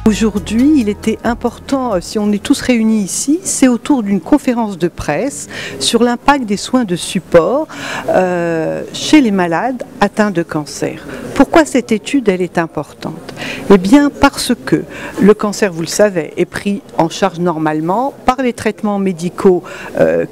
Aujourd'hui, il était important, si on est tous réunis ici, c'est autour d'une conférence de presse sur l'impact des soins de support chez les malades atteints de cancer. Pourquoi cette étude elle est importante? Eh bien parce que le cancer, vous le savez, est pris en charge normalement par les traitements médicaux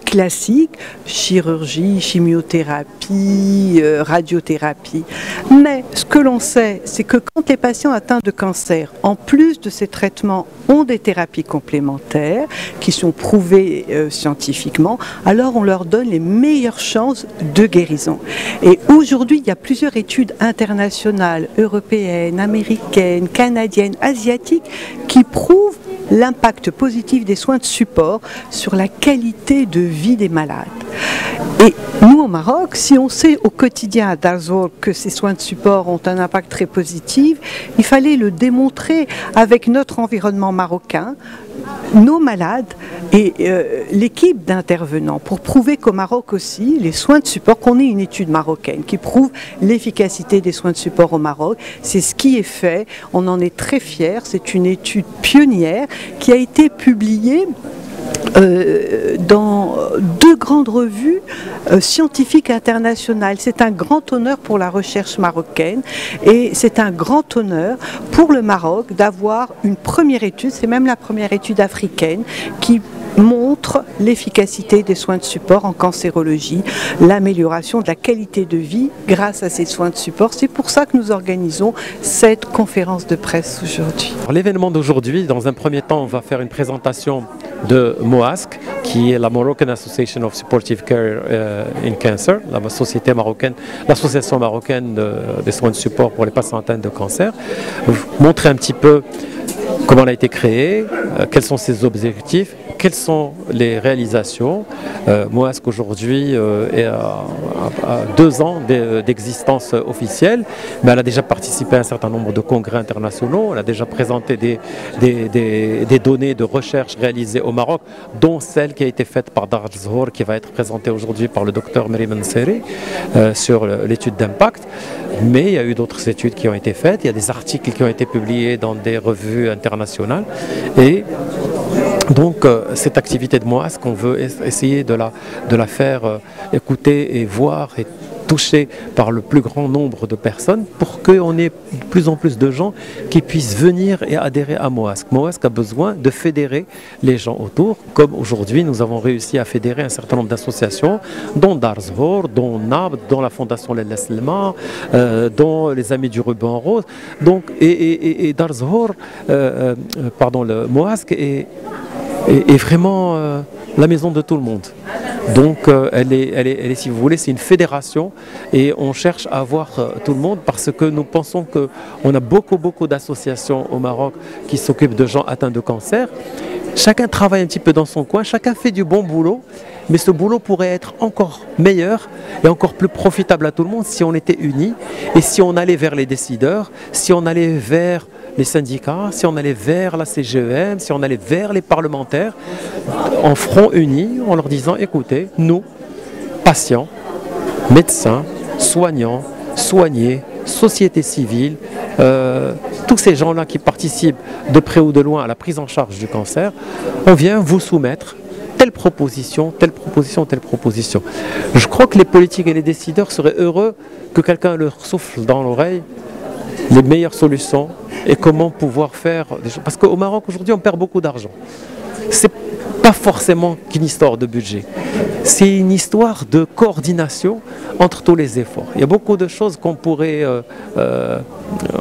classiques, chirurgie, chimiothérapie, radiothérapie. Mais ce que l'on sait, c'est que quand les patients atteints de cancer, en plus de ces traitements, ont des thérapies complémentaires qui sont prouvées scientifiquement, alors on leur donne les meilleures chances de guérison. Et aujourd'hui, il y a plusieurs études internationales, européennes, américaines, canadiennes, asiatiques, qui prouvent l'impact positif des soins de support sur la qualité de vie des malades. Et nous au Maroc, si on sait au quotidien à Dar Zour que ces soins de support ont un impact très positif, il fallait le démontrer avec notre environnement marocain, nos malades et l'équipe d'intervenants pour prouver qu'au Maroc aussi, les soins de support, qu'on ait une étude marocaine qui prouve l'efficacité des soins de support au Maroc, c'est ce qui est fait, on en est très fiers, c'est une étude pionnière qui a été publiée dans deux grandes revues scientifiques internationales. C'est un grand honneur pour la recherche marocaine et c'est un grand honneur pour le Maroc d'avoir une première étude, c'est même la première étude africaine qui montre l'efficacité des soins de support en cancérologie, l'amélioration de la qualité de vie grâce à ces soins de support. C'est pour ça que nous organisons cette conférence de presse aujourd'hui. L'événement d'aujourd'hui, dans un premier temps, on va faire une présentation de MOASC, qui est la Moroccan Association of Supportive Care in Cancer, la société marocaine, l'association marocaine des soins de support pour les patients atteints de cancer. Montrer un petit peu comment elle a été créée, quels sont ses objectifs, quelles sont les réalisations. MOASC aujourd'hui est à 2 ans d'existence officielle, mais elle a déjà participé à un certain nombre de congrès internationaux, elle a déjà présenté des données de recherche réalisées au Maroc, dont celle qui a été faite par Dar Zour, qui va être présentée aujourd'hui par le docteur Meriem Nseri sur l'étude d'impact. Mais il y a eu d'autres études qui ont été faites, il y a des articles qui ont été publiés dans des revues internationales. Et donc cette activité de MOASC, on veut essayer de la faire écouter et voir et toucher par le plus grand nombre de personnes pour qu'on ait de plus en plus de gens qui puissent venir et adhérer à MOASC. MOASC a besoin de fédérer les gens autour, comme aujourd'hui nous avons réussi à fédérer un certain nombre d'associations, dont Dar Zour, dont NAB, dont la Fondation Leila Selma, dont les Amis du Ruban Rose. Donc, et Dar Zour, le MOASC est vraiment la maison de tout le monde. Donc elle est, si vous voulez, c'est une fédération et on cherche à avoir tout le monde parce que nous pensons qu'on a beaucoup d'associations au Maroc qui s'occupent de gens atteints de cancer. Chacun travaille un petit peu dans son coin, chacun fait du bon boulot, mais ce boulot pourrait être encore meilleur et encore plus profitable à tout le monde si on était unis et si on allait vers les décideurs, si on allait vers les syndicats, si on allait vers la CGEM, si on allait vers les parlementaires, en front uni, en leur disant, écoutez, nous, patients, médecins, soignants, soignés, société civile, tous ces gens-là qui participent de près ou de loin à la prise en charge du cancer, on vient vous soumettre telle proposition, telle proposition, telle proposition. Je crois que les politiques et les décideurs seraient heureux que quelqu'un leur souffle dans l'oreille les meilleures solutions et comment pouvoir faire des choses. Parce qu'au Maroc aujourd'hui on perd beaucoup d'argent. C'est pas forcément qu'une histoire de budget, c'est une histoire de coordination entre tous les efforts. Il y a beaucoup de choses qu'on pourrait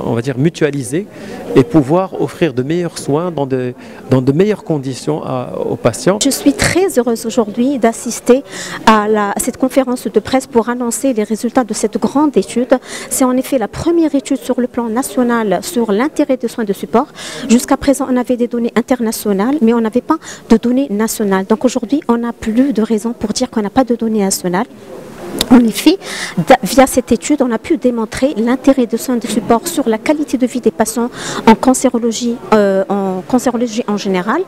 on va dire mutualiser et pouvoir offrir de meilleurs soins dans de meilleures conditions aux patients. Je suis très heureuse aujourd'hui d'assister à cette conférence de presse pour annoncer les résultats de cette grande étude. C'est en effet la première étude sur le plan national sur l'intérêt des soins de support. Jusqu'à présent, on avait des données internationales, mais on n'avait pas de données nationales. Donc aujourd'hui, on n'a plus de raison pour dire qu'on n'a pas de données nationales. En effet, via cette étude, on a pu démontrer l'intérêt de soins de support sur la qualité de vie des patients en cancérologie, en cancérologie en général.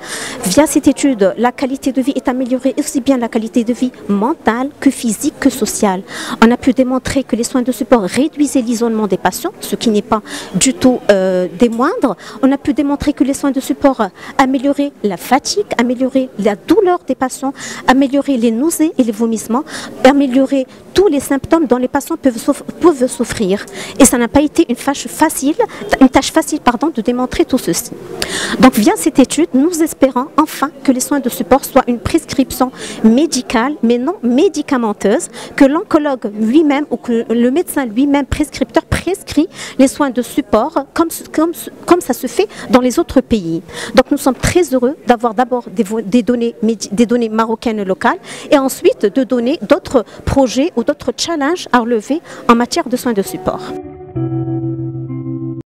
Via cette étude, la qualité de vie est améliorée, aussi bien la qualité de vie mentale que physique que sociale. On a pu démontrer que les soins de support réduisaient l'isolement des patients, ce qui n'est pas du tout des moindres. On a pu démontrer que les soins de support amélioraient la fatigue, amélioraient la douleur des patients, amélioraient les nausées et les vomissements, amélioraient tous les symptômes dont les patients peuvent souffrir. Et ça n'a pas été une tâche facile de démontrer tout ceci. Donc via cette étude, nous espérons enfin que les soins de support soient une prescription médicale, mais non médicamenteuse, que l'oncologue lui-même ou que le médecin lui-même prescripteur prescrit les soins de support comme ça se fait dans les autres pays. Donc nous sommes très heureux d'avoir d'abord des données marocaines locales et ensuite de donner d'autres projets ou d'autres challenges à relever en matière de soins de support.